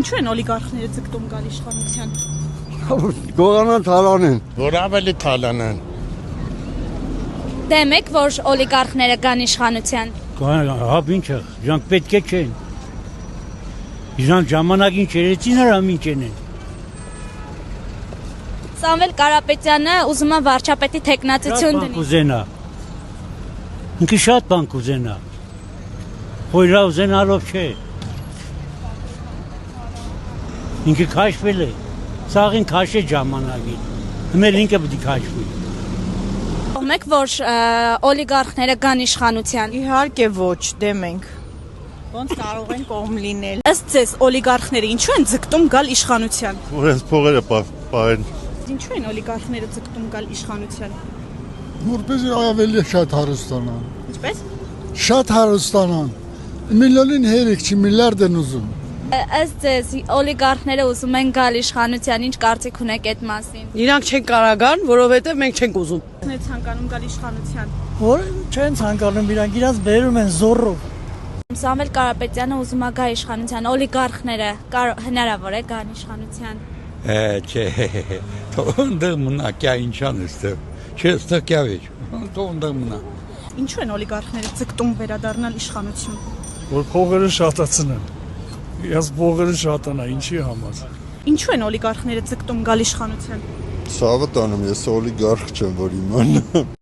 Ինչու են օլիգարխները ձգտում գալ իշխանության։ Գողանան թալանեն։ Որ ավելի թալանան։ Դեմ եք, որ օլիգարխները գան իշխանության։ Հա, ինչը, իրանք պետք է չեն։ Իրանք ժամանակին չերեցին հրամին չենեն։ Սամվել Կարապետյանը ուզում է վարչապետի թեկնածություն դնի։ Կուզենա։ Ինքը շատ բան կուզենա։ Խոյրա ուզենալով չէ։ Ինքը քաշվել է։ Սաղին քաշե ժամանակին։ Հիմա ինքը պետք է քաշվի։ Ում եք, որ օլիգարխները գան իշխանության։ Իհարկե ոչ, դեմ ենք։ Ոնց կարող են կողմ լինել։ Ըստ ձեզ օլիգարխները ինչու են ձգտում գալ իշխանության։ Որ այս փողերը պահեն։ Ինչու են օլիգարխները ձգտում գալ իշխանության։ Որպեսզի ավելի շատ հարստանան։ Ինչպես։ Շատ հարստանան։ Միլիոնին հերիք չի, միլիարդ են ուզում։ Ըստ ձեզ օլիգարխները ուզում են գալ իշխանության, ինչ կարծիք ունեք այդ մասին։ Իրանք չեն կարագան, որովհետև մենք չենք ուզում։ Են ցանկանում գալ իշխանության։ Որ չեն ցանկանում, իրանք իրաց բերում են զորով։ Սամվել Կարապետյանը ուզում է գա իշխանության, օլիգարխները հնարավոր է գան իշխանության։ Չէ, թողնდა մնա, կյա ինչան էստեղ։ Չէ, ստեղ կյա վեճ, թողնდა մնա։ Ինչու են օլիգարխները ձգտում վերադառնալ իշխանություն։ Որ փողերը շատացնեն։ Ես փողերը շատանա, ինչի համար։ Ինչու են օլիգարխները ձգտում գալ իշխանության։ Ցավը տանում, ես օլիգարխ չեմ, որ իմանամ։